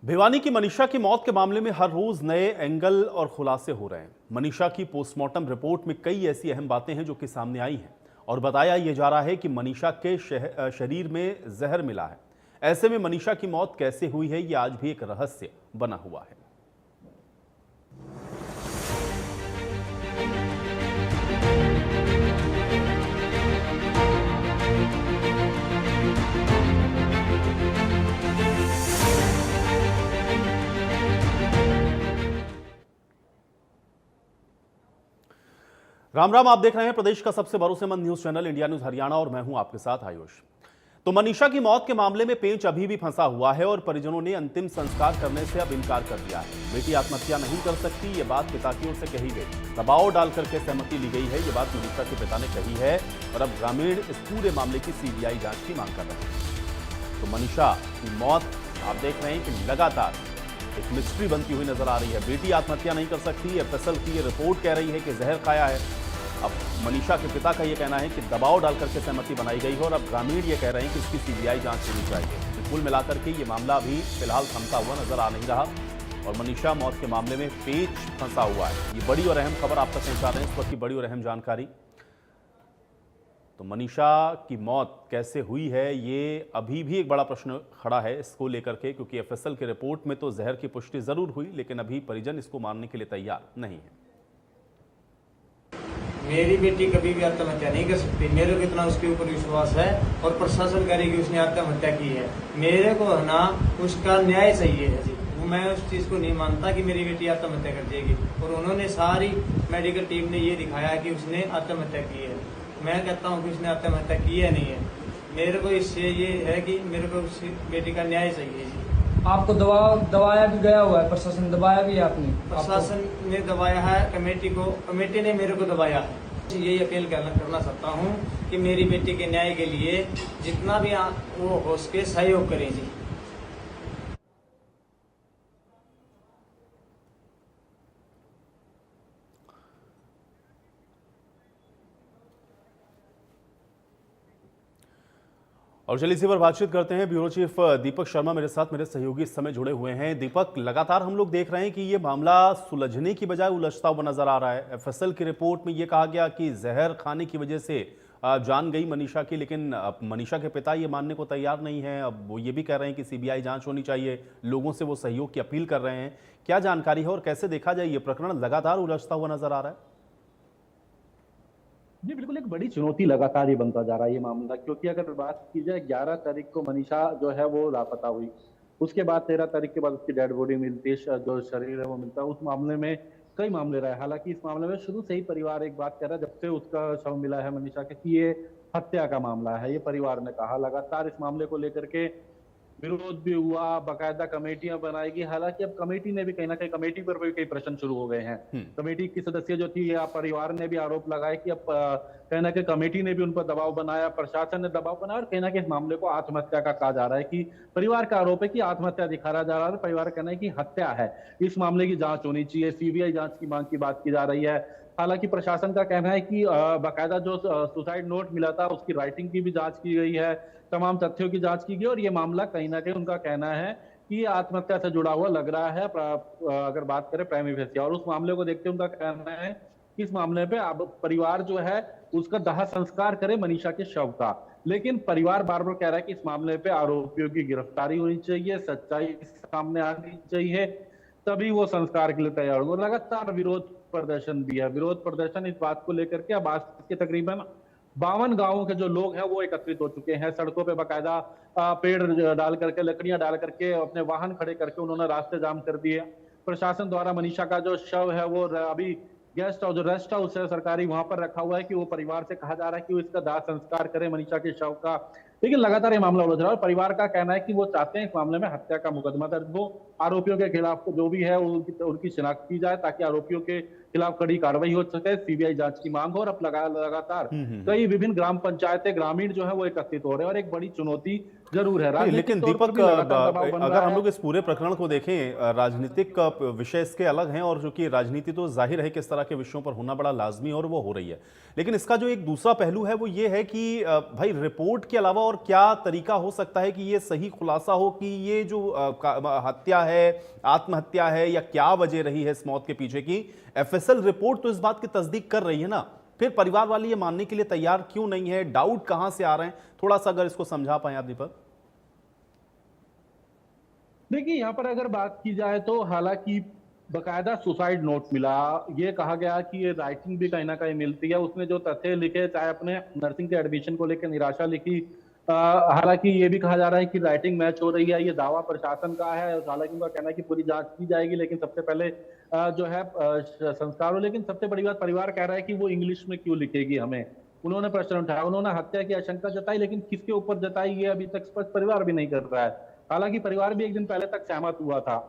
भिवानी की मनीषा की मौत के मामले में हर रोज नए एंगल और खुलासे हो रहे हैं। मनीषा की पोस्टमार्टम रिपोर्ट में कई ऐसी अहम बातें हैं जो कि सामने आई हैं और बताया यह जा रहा है कि मनीषा के शरीर में जहर मिला है। ऐसे में मनीषा की मौत कैसे हुई है, यह आज भी एक रहस्य बना हुआ है। राम राम, आप देख रहे हैं प्रदेश का सबसे भरोसेमंद news channel India news Haryana और मैं हूं आपके साथ आयुष। तो मनीषा की मौत के मामले में पेंच अभी भी फंसा हुआ है और परिजनों ने अंतिम संस्कार करने से अब इनकार कर दिया है। बेटी आत्महत्या नहीं कर सकती, ये बात पिता की ओर से कही गई। दबाव डालकर के सहमति ली गई है, ये बात मनीषा के पिता ने कही है और अब ग्रामीण इस पूरे मामले की सीबीआई जांच की मांग कर रहे हैं। तो मनीषा की मौत आप देख रहे हैं कि लगातार एक मिस्ट्री बनती हुई नजर आ रही है। बेटी आत्महत्या नहीं कर सकती, एफएसएल की ये रिपोर्ट कह रही है कि जहर खाया है। अब मनीषा के पिता का यह कहना है कि दबाव डालकर के सहमति बनाई गई है और अब ग्रामीण ये कह रहे हैं कि इसकी सीबीआई जांच होनी चाहिए। तो कुल मिलाकर के ये मामला अभी फिलहाल थमता हुआ नजर आ नहीं रहा और मनीषा मौत के मामले में पेच फंसा हुआ है। ये बड़ी और अहम खबर आप तक पहुंचा रहे हैं, इस वक्त की बड़ी और अहम जानकारी। तो मनीषा की मौत कैसे हुई है, ये अभी भी एक बड़ा प्रश्न खड़ा है इसको लेकर के, क्योंकि एफएसएल की रिपोर्ट में तो जहर की पुष्टि जरूर हुई, लेकिन अभी परिजन इसको मानने के लिए तैयार नहीं है। मेरी बेटी कभी भी आत्महत्या नहीं कर सकती। मेरे को इतना उसके ऊपर विश्वास है और प्रशासन करे कि उसने आत्महत्या की है। मेरे को ना उसका न्याय चाहिए है जी। मैं उस चीज को नहीं मानता कि मेरी बेटी आत्महत्या कर देगी और उन्होंने सारी मेडिकल टीम ने ये दिखाया कि उसने आत्महत्या की है। मैं कहता हूँ कि उसने आत्महत्या की है नहीं है। मेरे को इससे ये है कि मेरे को उस बेटी का न्याय चाहिए जी। आपको दबाया भी गया हुआ है, प्रशासन दबाया भी है आपने? प्रशासन ने दबाया है, कमेटी ने मेरे को दबाया है। यही अपील करना चाहता हूँ कि मेरी बेटी के न्याय के लिए जितना भी वो हो सके सहयोग करें जी। और चलिए इसी पर बातचीत करते हैं। ब्यूरो चीफ दीपक शर्मा मेरे साथ, मेरे सहयोगी इस समय जुड़े हुए हैं। दीपक, लगातार हम लोग देख रहे हैं कि ये मामला सुलझने की बजाय उलझता हुआ नजर आ रहा है। एफएसएल की रिपोर्ट में ये कहा गया कि जहर खाने की वजह से जान गई मनीषा की, लेकिन मनीषा के पिता ये मानने को तैयार नहीं है। अब वो ये भी कह रहे हैं कि सीबीआई जांच होनी चाहिए, लोगों से वो सहयोग की अपील कर रहे हैं। क्या जानकारी है और कैसे देखा जाए, ये प्रकरण लगातार उलझता हुआ नजर आ रहा है? जी बिल्कुल, एक बड़ी चुनौती लगातार ये बनता जा रहा है ये मामला, क्योंकि अगर बात की जाए 11 तारीख को मनीषा जो है वो लापता हुई, उसके बाद 13 तारीख के बाद उसकी डेड बॉडी मिलती है, जो शरीर है वो मिलता है। उस मामले में कई मामले रहे। हालांकि इस मामले में शुरू से ही परिवार एक बात कह रहा है, जब से उसका शव मिला है मनीषा के, कि ये हत्या का मामला है। ये परिवार ने कहा, लगातार इस मामले को लेकर के विरोध भी हुआ, बाकायदा कमेटियां बनाएगी। हालांकि अब कमेटी ने भी कहीं ना कहीं, कमेटी पर भी कई प्रश्न शुरू हो गए हैं। कमेटी की सदस्य जो थी या परिवार ने भी आरोप लगाया कि अब कहीं ना कहीं कमेटी ने भी उन पर दबाव बनाया, प्रशासन ने दबाव बनाया और कहीं ना कहीं इस मामले को आत्महत्या का कहा जा रहा है। कि परिवार का आरोप है कि आत्महत्या दिखाया जा रहा है, परिवार का कहना है कि हत्या है। इस मामले की जांच होनी चाहिए, सीबीआई जांच की मांग की बात की जा रही है। हालांकि प्रशासन का कहना है कि बाकायदा जो सुसाइड नोट मिला था उसकी राइटिंग की भी जांच की गई है, तमाम तथ्यों की जांच की गई और ये मामला कहीं ना कहीं उनका कहना है कि आत्महत्या से जुड़ा हुआ लग रहा है, अगर बात करें प्राइमरी फेसिया। और उस मामले को देखते उनका कहना है कि इस मामले पे अब परिवार जो है उसका दाह संस्कार करे मनीषा के शव का। लेकिन परिवार बार बार कह रहा है कि इस मामले पे आरोपियों की गिरफ्तारी होनी चाहिए, सच्चाई सामने आनी चाहिए, तभी वो संस्कार के लिए तैयार हो। लगातार विरोध प्रदर्शन भी है। विरोध प्रदर्शन इस बात को लेकर के अब आज के तकरीबन 52 गांवों के जो लोग हैं वो एकत्रित हो चुके हैं। सड़कों पे बाकायदा पेड़ डाल करके, लकड़ियां डाल करके, अपने वाहन खड़े करके उन्होंने रास्ते जाम कर दिए। प्रशासन द्वारा मनीषा का जो शव है वो अभी गेस्ट हाउस, जो रेस्ट हाउस है सरकारी, वहां पर रखा हुआ है कि वो परिवार से कहा जा रहा है कि वो इसका दाह संस्कार करे मनीषा के शव का। लेकिन लगातार ये मामला उलझ रहा है और परिवार का कहना है कि वो चाहते हैं इस मामले में हत्या का मुकदमा दर्ज हो, आरोपियों के खिलाफ जो भी है उनकी शिनाख्त की जाए ताकि आरोपियों के खिलाफ कड़ी कार्रवाई हो सके, सीबीआई जांच की मांग हो। और अब लगातार कई विभिन्न ग्राम पंचायतें, ग्रामीण जो है वो एकत्रित हो रहे हैं और एक बड़ी चुनौती जरूर है। लेकिन दीपक, अगर हम लोग इस पूरे प्रकरण को देखें, राजनीतिक विषय इसके अलग हैं और जो कि राजनीति तो जाहिर है कि इस तरह के विषयों पर होना बड़ा लाजमी और वो हो रही है, लेकिन इसका जो एक दूसरा पहलू है वो ये है कि भाई रिपोर्ट के अलावा और क्या तरीका हो सकता है कि ये सही खुलासा हो कि ये जो हत्या है, आत्महत्या है, या क्या वजह रही है इस मौत के पीछे की? एफएसएल रिपोर्ट तो इस बात की तस्दीक कर रही है ना, फिर परिवार वाले ये मानने के लिए तैयार क्यों नहीं है? डाउट कहां से आ रहे हैं? थोड़ा सा अगर इसको समझा पाए आप दीपक। देखिए, यहाँ पर अगर बात की जाए तो हालांकि बकायदा सुसाइड नोट मिला। ये कहा गया कि ये राइटिंग भी कहीं ना कहीं मिलती है। उसने जो तथ्य लिखे, चाहे अपने नर्सिंग के एडमिशन को लेकर निराशा लिखी, हालांकि ये भी कहा जा रहा है कि राइटिंग मैच हो रही है। ये दावा प्रशासन का है, हालांकि उनका कहना है कि पूरी जांच की जाएगी, लेकिन सबसे पहले जो है संस्कार हो। लेकिन सबसे बड़ी बात, परिवार कह रहा है कि वो इंग्लिश में क्यों लिखेगी हमें। उन्होंने प्रश्न उठाया, उन्होंने हत्या की आशंका जताई, लेकिन किसके ऊपर जताई ये अभी तक स्पष्ट परिवार भी नहीं कर रहा है। हालांकि परिवार भी एक दिन पहले तक सहमत हुआ था,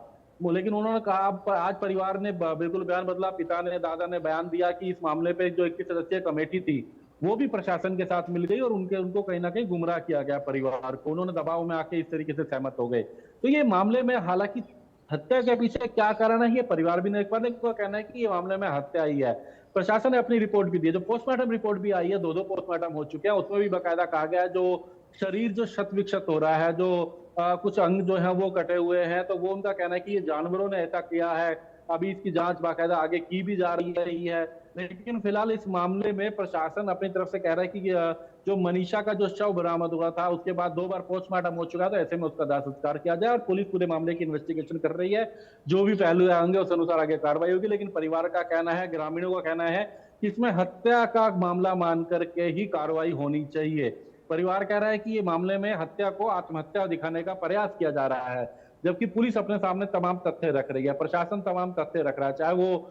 लेकिन उन्होंने कहा आज परिवार ने बिल्कुल बयान बदला। पिता ने, दादा ने बयान दिया कि इस मामले पे जो 21 सदस्यीय कमेटी थी वो भी प्रशासन के साथ मिल गई और उनको कहीं ना कहीं गुमराह किया गया परिवार को। उन्होंने दबाव में आके इस तरीके से सहमत हो गए। तो ये मामले में हालांकि हत्या के पीछे क्या कारण है ये परिवार भी नहीं, एक को कहना है कि ये मामले में हत्या ही है। प्रशासन ने अपनी रिपोर्ट भी दी है, जो पोस्टमार्टम रिपोर्ट भी आई है, दो पोस्टमार्टम हो चुके हैं, उसमें भी बाकायदा कहा गया है जो शरीर जो क्षत विक्षत हो रहा है, जो कुछ अंग जो है वो कटे हुए हैं, तो वो उनका कहना है कि ये जानवरों ने ऐसा किया है। अभी इसकी जांच बाकायदा आगे की भी जा रही है। लेकिन फिलहाल इस मामले में प्रशासन अपनी तरफ से कह रहा है कि जो मनीषा का जो शव बरामद हुआ था, उसके बाद 2 बार पोस्टमार्टम हो चुका था, ऐसे में उसका दाह संस्कार किया जाए और पुलिस पूरे मामले की इन्वेस्टिगेशन कर रही है। जो भी पहलू आएंगे उस अनुसार आगे कार्रवाई होगी। लेकिन परिवार का कहना है, ग्रामीणों का कहना है कि इसमें हत्या का मामला मान करके ही कार्रवाई होनी चाहिए। परिवार कह रहा है कि ये मामले में हत्या को आत्महत्या दिखाने का प्रयास किया जा रहा है, जबकि पुलिस अपने सामने तमाम तथ्य रख रही है, प्रशासन तमाम तथ्य रख रहा है। चाहे वो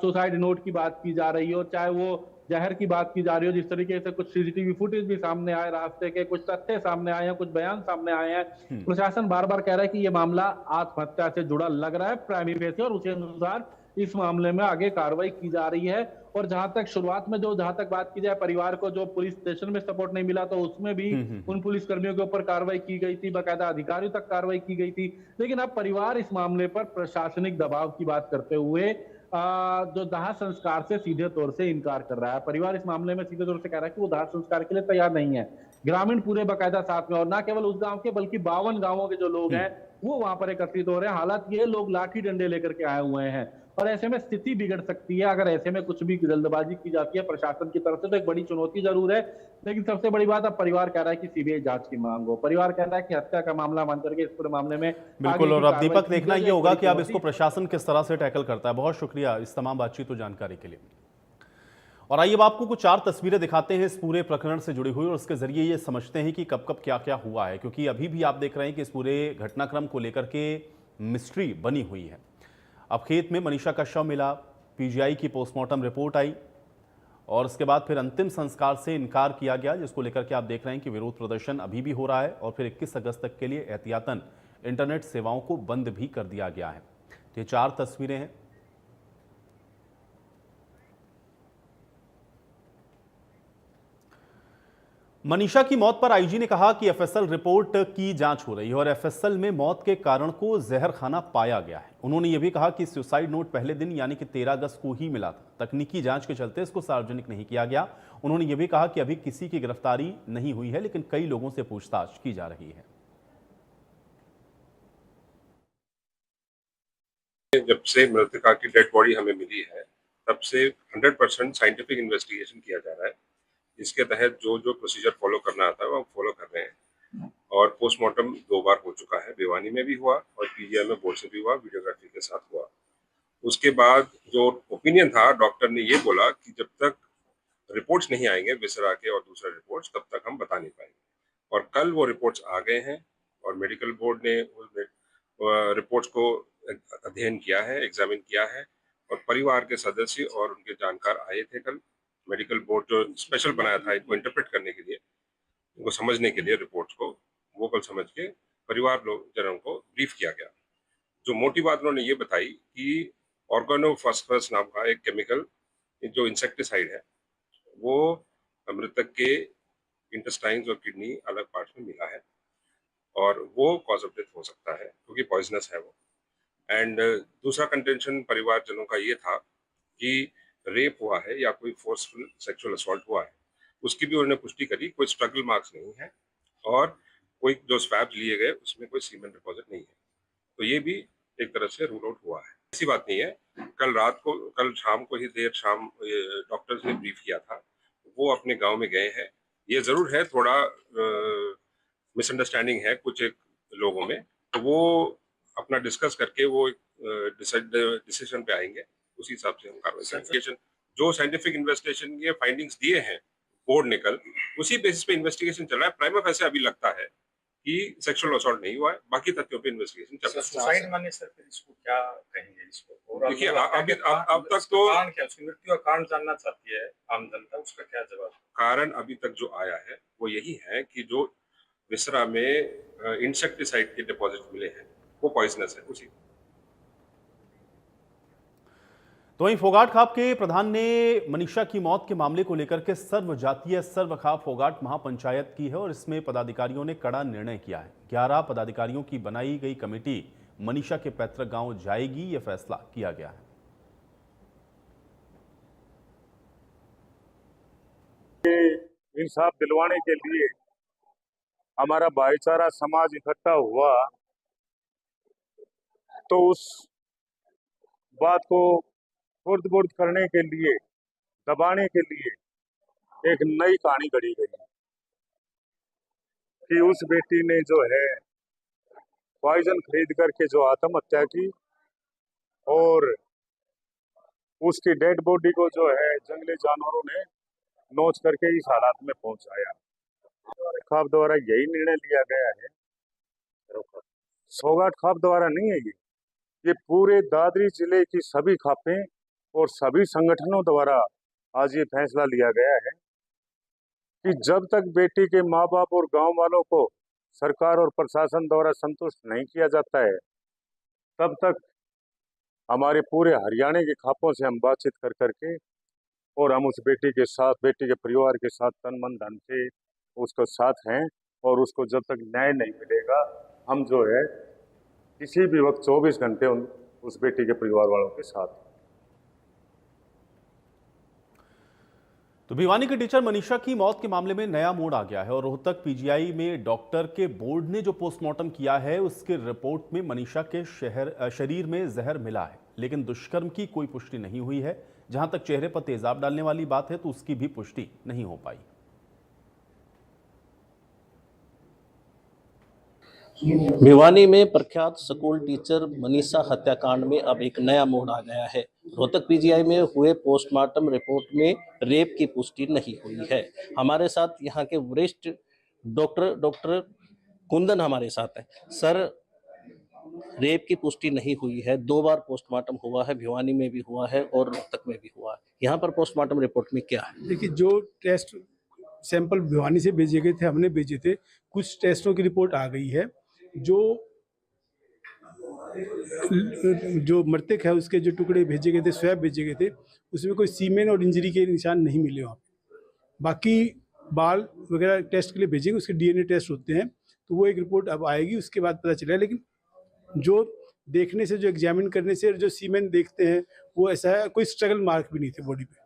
सुसाइड नोट की बात की जा रही हो, चाहे वो जहर की बात की जा रही हो, जिस तरीके से कुछ सीसीटीवी फुटेज भी सामने आए, रास्ते के कुछ तथ्य सामने आए हैं, कुछ बयान सामने आए हैं। प्रशासन बार बार कह रहा है कि ये मामला आत्महत्या से जुड़ा लग रहा है प्राइमरी फेस से, और उसी अनुसार इस मामले में आगे कार्रवाई की जा रही है। और जहां तक शुरुआत में जहां तक बात की जाए, परिवार को जो पुलिस स्टेशन में सपोर्ट नहीं मिला, तो उसमें भी उन पुलिस कर्मियों के ऊपर कार्रवाई की गई थी, बाकायदा अधिकारियों तक कार्रवाई की गई थी। लेकिन अब परिवार इस मामले पर प्रशासनिक दबाव की बात करते हुए जो दाह संस्कार से सीधे तौर से इनकार कर रहा है। परिवार इस मामले में सीधे तौर से कह रहा है कि वो दाह संस्कार के लिए तैयार नहीं है। ग्रामीण पूरे बाकायदा साथ में, और ना केवल उस गांव के बल्कि 52 गांवों के जो लोग हैं वो वहां पर एकत्रित हो रहे हैं। हालात ये लोग लाठी डंडे लेकर के आए हुए हैं, और ऐसे में स्थिति बिगड़ सकती है अगर ऐसे में कुछ भी जल्दबाजी की जाती है प्रशासन की तरफ से। तो एक बड़ी चुनौती जरूर है, लेकिन सबसे बड़ी बात, अब परिवार कह रहा है कि सीबीआई जांच की मांग हो। परिवार कह रहा है कि हत्या का मामला मान करके इस पूरे मामले में बिल्कुल। और अब दीपक देखना ये होगा कि अब इसको प्रशासन किस तरह से टैकल करता है। बहुत शुक्रिया इस तमाम बातचीत और जानकारी के लिए। और आइए अब आपको कुछ 4 तस्वीरें दिखाते हैं इस पूरे प्रकरण से जुड़ी हुई, और उसके जरिए ये समझते हैं कि कब कब क्या क्या हुआ है, क्योंकि अभी भी आप देख रहे हैं कि इस पूरे घटनाक्रम को लेकर के मिस्ट्री बनी हुई है। अब खेत में मनीषा का शव मिला, पीजीआई की पोस्टमार्टम रिपोर्ट आई, और उसके बाद फिर अंतिम संस्कार से इनकार किया गया, जिसको लेकर के आप देख रहे हैं कि विरोध प्रदर्शन अभी भी हो रहा है। और फिर 21 अगस्त तक के लिए एहतियातन इंटरनेट सेवाओं को बंद भी कर दिया गया है। तो ये 4 तस्वीरें हैं। मनीषा की मौत पर आईजी ने कहा कि एफएसएल रिपोर्ट की जांच हो रही है और एफएसएल में मौत के कारण को जहर खाना पाया गया है। उन्होंने यह भी कहा कि सुसाइड नोट पहले दिन यानी कि 13 अगस्त को ही मिला था। तकनीकी जांच के चलते इसको सार्वजनिक नहीं किया गया। उन्होंने यह भी कहा कि अभी किसी की गिरफ्तारी नहीं हुई है, लेकिन कई लोगों से पूछताछ की जा रही है। जब से मृतका की डेड बॉडी हमें मिली है, तब से 100% साइंटिफिक इन्वेस्टिगेशन किया जा रहा है। इसके तहत जो जो प्रोसीजर फॉलो करना आता है वो हम फॉलो कर रहे हैं। और पोस्टमार्टम 2 बार हो चुका है, भिवानी में भी हुआ और पीजीआई में बोर्ड से भी हुआ, वीडियोग्राफी के साथ हुआ। उसके बाद जो ओपिनियन था, डॉक्टर ने ये बोला कि जब तक रिपोर्ट्स नहीं आएंगे विसरा के और दूसरे रिपोर्ट्स, तब तक हम बता नहीं पाएंगे। और कल वो रिपोर्ट्स आ गए हैं और मेडिकल बोर्ड ने रिपोर्ट्स को अध्ययन किया है, एग्जामिन किया है, और परिवार के सदस्य और उनके जानकार आए थे कल। मेडिकल बोर्ड जो स्पेशल बनाया था इनको इंटरप्रेट करने के लिए, उनको समझने के लिए, रिपोर्ट्स को वो कल समझ के परिवार जनों को ब्रीफ किया गया। जो मोटी बात उन्होंने ये बताई कि ऑर्गेनोफॉस्फरस नाम का एक केमिकल जो इंसेक्टिसाइड है, वो मृतक के इंटेस्टाइन्स और किडनी अलग पार्ट्स में मिला है और वो कॉज ऑफ डेथ हो सकता है क्योंकि पॉइजनस है वो। एंड दूसरा कंटेंशन परिवारजनों का ये था कि रेप हुआ है या कोई फोर्सफुल सेक्सुअल असॉल्ट हुआ है, उसकी भी उन्होंने पुष्टि करी। कोई स्ट्रगल मार्क्स नहीं है और कोई जो स्वैब्स लिए गए उसमें कोई सीमेन डिपॉजिट नहीं है। तो ये भी एक तरह से रूल आउट हुआ है। ऐसी बात नहीं है। कल शाम को ही देर शाम डॉक्टर्स ने ब्रीफ किया था, वो अपने गांव में गए हैं। ये जरूर है थोड़ा मिसअंडरस्टैंडिंग है कुछ एक लोगों में, तो वो अपना डिस्कस करके वो डिसीजन पे आएंगे, उसी हिसाब से हम कार्रवाई करेंगे। जो साइंटिफिक इन्वेस्टिगेशन के फाइंडिंग्स दिए हैं बोर्ड ने कल, उसी बेसिस पे इन्वेस्टिगेशन चल रहा है। प्राइमा फेसी अभी लगता है कि सेक्सुअल असॉल्ट नहीं हुआ है, बाकी तथ्यों पे इन्वेस्टिगेशन चल रहा है। सुसाइड माने सर फिर इसको क्या कहेंगे इसको? देखिए अब तक तो कारण क्या, उसकी मृत्यु का कारण जानना चाहती है आम जनता, उसका क्या जवाब? कारण अभी तक जो आया है वो यही है कि जो विसरा में इंसेक्टिसाइड के डिपॉजिट मिले हैं वो पॉइजनस है उसी। तो वहीं फोगाट खाप के प्रधान ने मनीषा की मौत के मामले को लेकर के सर्वजातीय सर्वखाप फोगाट महापंचायत की है और इसमें पदाधिकारियों ने कड़ा निर्णय किया है। 11 पदाधिकारियों की बनाई गई कमेटी मनीषा के पैतृक गांव जाएगी, यह फैसला किया गया है। इंसाफ दिलवाने के लिए हमारा भाईचारा समाज इकट्ठा हुआ, तो उस बात को खुर्द-बुर्द करने के लिए, दबाने के लिए एक नई कहानी गढ़ी गई कि उस बेटी ने जो है पॉइजन खरीद करके जो आत्महत्या की और उसकी डेड बॉडी को जो है जंगली जानवरों ने नोच करके इस हालात में पहुंचाया। खाप द्वारा यही निर्णय लिया गया है, फोगाट खाप द्वारा नहीं है ये पूरे दादरी जिले की सभी खापें और सभी संगठनों द्वारा आज ये फैसला लिया गया है कि जब तक बेटी के माँ बाप और गांव वालों को सरकार और प्रशासन द्वारा संतुष्ट नहीं किया जाता है, तब तक हमारे पूरे हरियाणा के खापों से हम बातचीत कर करके और हम उस बेटी के साथ, बेटी के परिवार के साथ तन मन धन से उसको साथ हैं और उसको जब तक न्याय नहीं मिलेगा हम जो है किसी भी वक्त 24 घंटे उस बेटी के परिवार वालों के साथ। तो भिवानी के टीचर मनीषा की मौत के मामले में नया मोड़ आ गया है और रोहतक पीजीआई में डॉक्टर के बोर्ड ने जो पोस्टमार्टम किया है उसकी रिपोर्ट में मनीषा के शरीर में जहर मिला है, लेकिन दुष्कर्म की कोई पुष्टि नहीं हुई है। जहां तक चेहरे पर तेजाब डालने वाली बात है तो उसकी भी पुष्टि नहीं हो पाई। भिवानी में प्रख्यात स्कूल टीचर मनीषा हत्याकांड में अब एक नया मोड़ आ गया है। रोहतक पीजीआई में हुए पोस्टमार्टम रिपोर्ट में रेप की पुष्टि नहीं हुई है। हमारे साथ यहाँ के वरिष्ठ डॉक्टर कुंदन हमारे साथ है। सर, रेप की पुष्टि नहीं हुई है, 2 बार पोस्टमार्टम हुआ है, भिवानी में भी हुआ है और रोहतक में भी हुआ है। यहाँ पर पोस्टमार्टम रिपोर्ट में क्या है? देखिए, जो टेस्ट सैंपल भिवानी से भेजे गए थे, हमने भेजे थे, कुछ टेस्टों की रिपोर्ट आ गई है। जो मृतक है उसके जो टुकड़े भेजे गए थे, स्वैब भेजे गए थे, उसमें कोई सीमेन और इंजरी के निशान नहीं मिले वहाँ पे। बाकी बाल वगैरह टेस्ट के लिए भेजेंगे, उसके डीएनए टेस्ट होते हैं, तो वो एक रिपोर्ट अब आएगी, उसके बाद पता चलेगा। लेकिन जो देखने से, जो एग्जामिन करने से जो सीमेन देखते हैं वो ऐसा है, कोई स्ट्रगल मार्क भी नहीं थे बॉडी पे।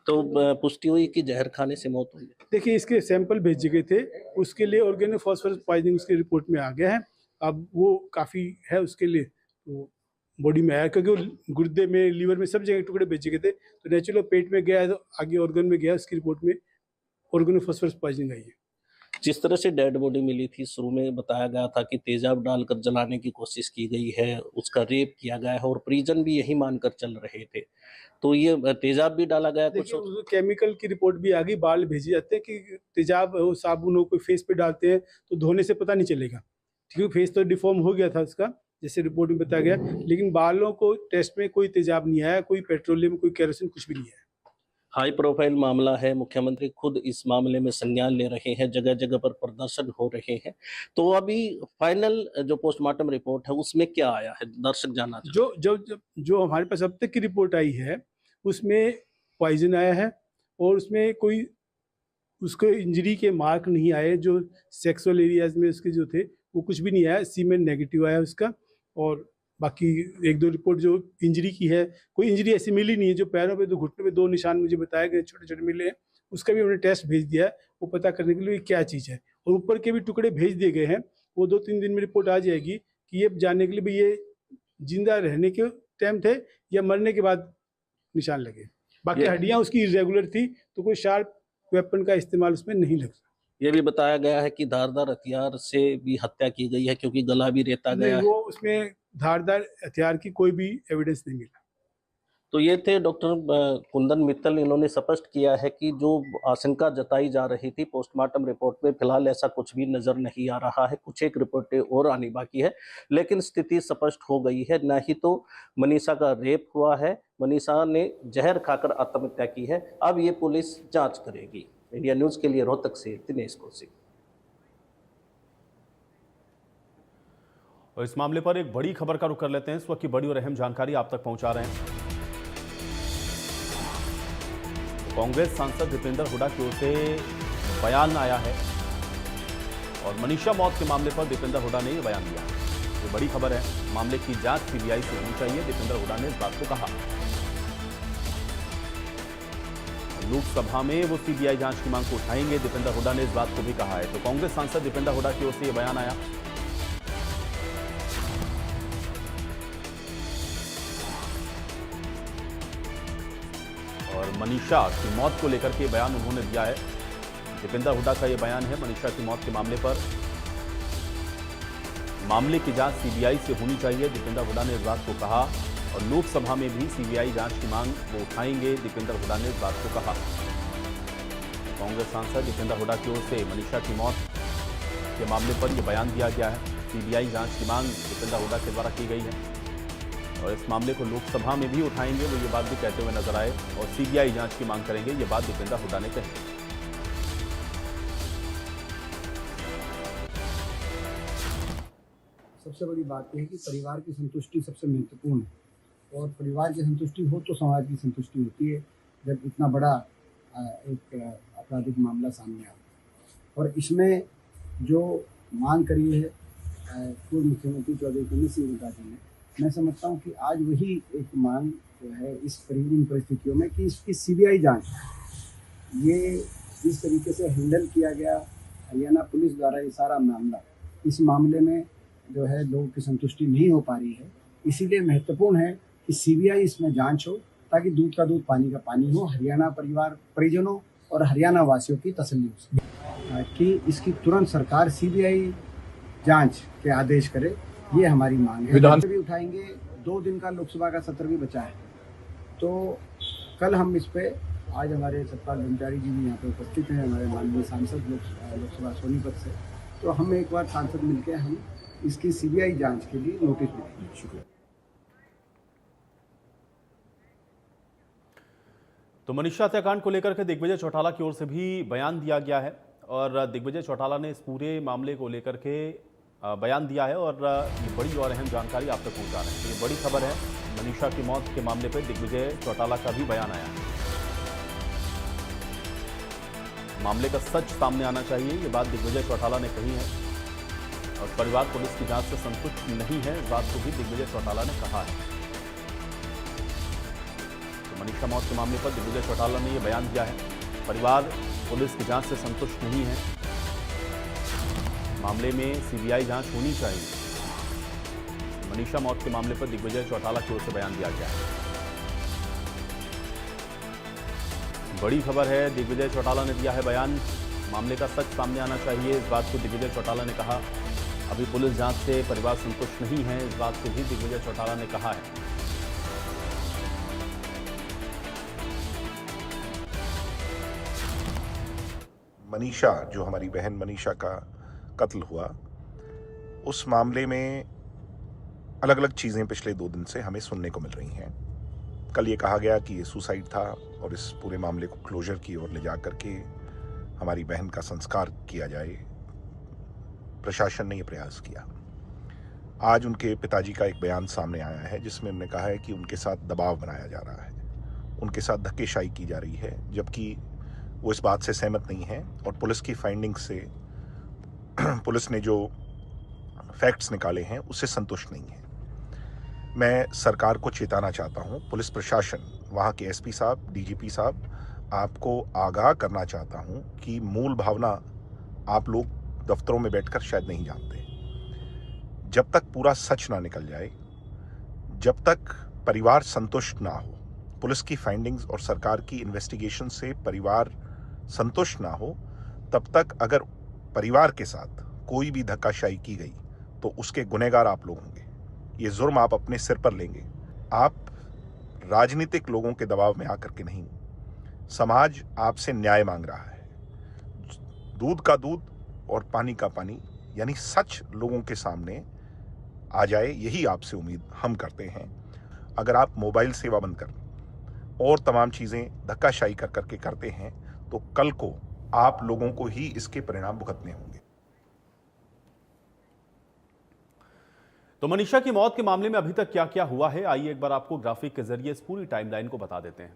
तो पुष्टि हुई कि जहर खाने से मौत हुई। देखिए, इसके सैंपल भेजे गए थे, उसके लिए ऑर्गेनोफॉस्फोरस पॉइजनिंग उसके रिपोर्ट में आ गया है। अब वो काफ़ी है उसके लिए, तो बॉडी में आया, क्योंकि वो गुर्दे में, लीवर में, सब जगह टुकड़े भेजे गए थे, तो नेचुरल पेट में गया है, तो आगे ऑर्गन में गया, उसकी रिपोर्ट में ऑर्गेनोफॉस्फोरस पॉइजनिंग आई है। जिस तरह से डेड बॉडी मिली थी, शुरू में बताया गया था कि तेजाब डालकर जलाने की कोशिश की गई है, उसका रेप किया गया है और परिजन भी यही मानकर चल रहे थे, तो ये तेजाब भी डाला गया कुछ? केमिकल की रिपोर्ट भी आ गई, बाल भेजे जाते हैं कि तेजाब हो, साबुन हो, कोई फेस पे डालते हैं तो धोने से पता नहीं चलेगा, ठीक है। फेस तो डिफॉर्म हो गया था उसका, जैसे रिपोर्ट में बताया गया, लेकिन बालों को टेस्ट में कोई तेजाब नहीं आया, कोई पेट्रोलियम, कोई केरोसिन, कुछ भी नहीं आया। हाई प्रोफाइल मामला है, मुख्यमंत्री खुद इस मामले में संज्ञान ले रहे हैं, जगह जगह पर प्रदर्शन हो रहे हैं, तो अभी फाइनल जो पोस्टमार्टम रिपोर्ट है उसमें क्या आया है, दर्शक जानना चाहते हैं। जो हमारे पास अब तक की रिपोर्ट आई है उसमें पॉइजन आया है और उसमें कोई उसको इंजरी के मार्क नहीं आए, जो सेक्सुअल एरियाज में उसके जो थे वो कुछ भी नहीं आया, सीमेन नेगेटिव आया उसका। और बाकी 1-2 रिपोर्ट जो इंजरी की है, कोई इंजरी ऐसी मिली नहीं है। जो पैरों पे, 2 घुटनों पे 2 निशान मुझे बताए गए, छोटे छोटे मिले हैं, उसका भी हमने टेस्ट भेज दिया है, वो पता करने के लिए क्या चीज़ है। और ऊपर के भी टुकड़े भेज दिए गए हैं। वो 2-3 दिन में रिपोर्ट आ जाएगी कि ये जानने के लिए भी ये जिंदा रहने के टाइम थे या मरने के बाद निशान लगे। बाकी हड्डियां उसकी इरेगुलर थी, तो कोई शार्प वेपन का इस्तेमाल उसमें नहीं लग सकता। ये भी बताया गया है कि धारदार हथियार से भी हत्या की गई है, क्योंकि गला भी रेता गया है। वो उसमें धारदार हथियार की कोई भी एविडेंस नहीं मिला। तो ये थे डॉक्टर कुंदन मित्तल। इन्होंने स्पष्ट किया है कि जो आशंका जताई जा रही थी पोस्टमार्टम रिपोर्ट में, फिलहाल ऐसा कुछ भी नजर नहीं आ रहा है। कुछ एक रिपोर्टें और आनी बाकी है, लेकिन स्थिति स्पष्ट हो गई है। न ही तो मनीषा का रेप हुआ है, मनीषा ने जहर खाकर आत्महत्या की है। अब ये पुलिस जांच करेगी। इंडिया न्यूज के लिए रोहतक से दिनेश कौशिक। और इस मामले पर एक बड़ी खबर का रुख कर लेते हैं। इस वक्त की बड़ी और अहम जानकारी आप तक पहुंचा रहे हैं। कांग्रेस सांसद दीपेंद्र हुड्डा की ओर से बयान आया है और मनीषा मौत के मामले पर दीपेंद्र हुड्डा ने यह बयान दिया है। ये बड़ी खबर है। मामले की जांच सीबीआई से होनी चाहिए, दीपेंद्र हुड्डा ने इस बात को कहा। लोकसभा में वो सीबीआई जांच की मांग को उठाएंगे, दीपेंद्र हुड्डा ने इस बात को भी कहा है। तो कांग्रेस सांसद दीपेंद्र हुड्डा की ओर से यह बयान आया। और मनीषा की मौत को लेकर के बयान उन्होंने दिया है। दीपेंद्र हुड्डा का यह बयान है मनीषा की मौत के मामले पर। मामले की जांच सीबीआई से होनी चाहिए, दीपेंद्र हुड्डा ने इस बात को कहा। और लोकसभा में भी सीबीआई जांच की मांग वो उठाएंगे, दीपेंद्र हुड्डा ने इस बात को कहा। कांग्रेस सांसद दीपेंद्र हुड्डा की ओर से मनीषा की मौत के मामले पर यह बयान दिया गया है। सीबीआई जांच की मांग दीपेंद्र हुड्डा के द्वारा की गई है और इस मामले को लोकसभा में भी उठाएंगे, वो ये बात भी कहते हुए नजर आए। और सीबीआई जांच की मांग करेंगे, ये बात दीपेंद्र हुड्डा ने कही। सबसे बड़ी बात यह है कि परिवार की संतुष्टि सबसे महत्वपूर्ण है और परिवार की संतुष्टि हो तो समाज की संतुष्टि होती है। जब इतना बड़ा एक आपराधिक मामला सामने आता है और इसमें जो मांग करी है पूर्व मुख्यमंत्री चौधरी कुंवर सिंह हुड्डा जी ने, मैं समझता हूं कि आज वही एक मांग जो है इस इन परिस्थितियों में कि इसकी सीबीआई जांच, ये जिस तरीके से हैंडल किया गया हरियाणा पुलिस द्वारा ये सारा मामला, इस मामले में जो है लोगों की संतुष्टि नहीं हो पा रही है। इसीलिए महत्वपूर्ण है कि सीबीआई इसमें जांच हो ताकि दूध का दूध पानी का पानी हो, हरियाणा परिवार परिजनों और हरियाणा वासियों की तसल्ली हो कि इसकी तुरंत सरकार सीबीआई जांच के आदेश करे। ये हमारी मांग है। भी उठाएंगे। 2 दिन का लोकसभा का सत्र भी बचा है, तो कल हम इस पे, आज हमारे सतपाल भंडारी जी भी यहाँ पे उपस्थित हैं, हमारे माननीय सांसद लोकसभा सोनीपत से, तो हम एक बार सांसद मिलकर हम इसकी सीबीआई जांच के लिए नोटिस देंगे। शुक्रिया। तो मनीषा हत्याकांड को लेकर के दिग्विजय चौटाला की ओर से भी बयान दिया गया है और दिग्विजय चौटाला ने इस पूरे मामले को लेकर के बयान दिया है और ये बड़ी और अहम जानकारी आप तक पहुंचा रहे हैं। तो ये बड़ी खबर है। मनीषा की मौत के मामले पर दिग्विजय चौटाला का भी बयान आया है। मामले का सच सामने आना चाहिए, ये बात दिग्विजय चौटाला ने कही है और परिवार पुलिस की जांच से संतुष्ट नहीं है, इस बात को भी दिग्विजय चौटाला ने कहा है। तो मनीषा मौत के मामले पर दिग्विजय चौटाला ने यह बयान दिया है। परिवार पुलिस की जांच से संतुष्ट नहीं है, मामले में सीबीआई जांच होनी चाहिए। मनीषा मौत के मामले पर दिग्विजय चौटाला की ओर से बयान दिया गया है। बड़ी खबर है, दिग्विजय चौटाला ने दिया है बयान। मामले का सच सामने आना चाहिए, इस बात को दिग्विजय चौटाला ने कहा। अभी पुलिस जांच से परिवार संतुष्ट नहीं है, इस बात को भी दिग्विजय चौटाला ने कहा है। मनीषा, जो हमारी बहन मनीषा का कत्ल हुआ, उस मामले में अलग अलग चीज़ें पिछले 2 दिन से हमें सुनने को मिल रही हैं। कल ये कहा गया कि ये सुसाइड था और इस पूरे मामले को क्लोजर की ओर ले जा करके हमारी बहन का संस्कार किया जाए। प्रशासन ने ये प्रयास किया। आज उनके पिताजी का एक बयान सामने आया है जिसमें उन्होंने कहा है कि उनके साथ दबाव बनाया जा रहा है, उनके साथ धक्केशाही की जा रही है, जबकि वो इस बात से सहमत नहीं है और पुलिस की फाइंडिंग से पुलिस ने जो फैक्ट्स निकाले हैं उससे संतुष्ट नहीं है। मैं सरकार को चेताना चाहता हूं, पुलिस प्रशासन, वहां के एसपी साहब, डीजीपी साहब, आपको आगाह करना चाहता हूं कि मूल भावना आप लोग दफ्तरों में बैठकर शायद नहीं जानते। जब तक पूरा सच ना निकल जाए, जब तक परिवार संतुष्ट ना हो, पुलिस की फाइंडिंग्स और सरकार की इन्वेस्टिगेशन से परिवार संतुष्ट ना हो, तब तक अगर परिवार के साथ कोई भी धक्काशाही की गई तो उसके गुनहगार आप लोग होंगे। ये जुर्म आप अपने सिर पर लेंगे। आप राजनीतिक लोगों के दबाव में आकर के नहीं, समाज आपसे न्याय मांग रहा है। दूध का दूध और पानी का पानी, यानी सच लोगों के सामने आ जाए, यही आपसे उम्मीद हम करते हैं। अगर आप मोबाइल सेवा बंद कर और तमाम चीज़ें धक्काशाही कर करके करते हैं तो कल को आप लोगों को ही इसके परिणाम भुगतने होंगे। तो मनीषा की मौत के मामले में अभी तक क्या क्या हुआ है, आइए एक बार आपको ग्राफिक के जरिए इस पूरी टाइमलाइन को बता देते हैं।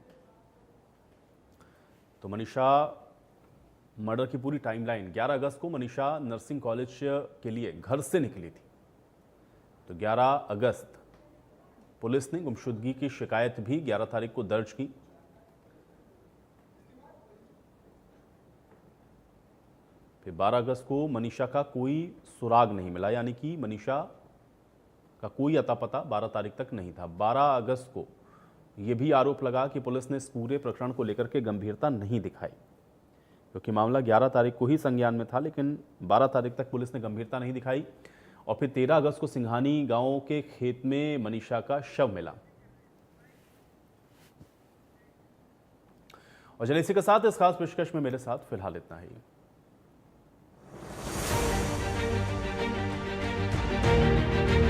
तो मनीषा मर्डर की पूरी टाइमलाइन, 11 अगस्त को मनीषा नर्सिंग कॉलेज के लिए घर से निकली थी। तो 11 अगस्त पुलिस ने गुमशुदगी की शिकायत भी 11 तारीख को दर्ज की। फिर 12 अगस्त को मनीषा का कोई सुराग नहीं मिला, यानी कि मनीषा का कोई अता पता 12 तारीख तक नहीं था। 12 अगस्त को यह भी आरोप लगा कि पुलिस ने इस पूरे प्रकरण को लेकर के गंभीरता नहीं दिखाई, क्योंकि मामला 11 तारीख को ही संज्ञान में था, लेकिन 12 तारीख तक पुलिस ने गंभीरता नहीं दिखाई। और फिर 13 अगस्त को सिंघानी गांव के खेत में मनीषा का शव मिला। और चलिए इसी के साथ इस खास पेशकश में मेरे साथ फिलहाल इतना ही।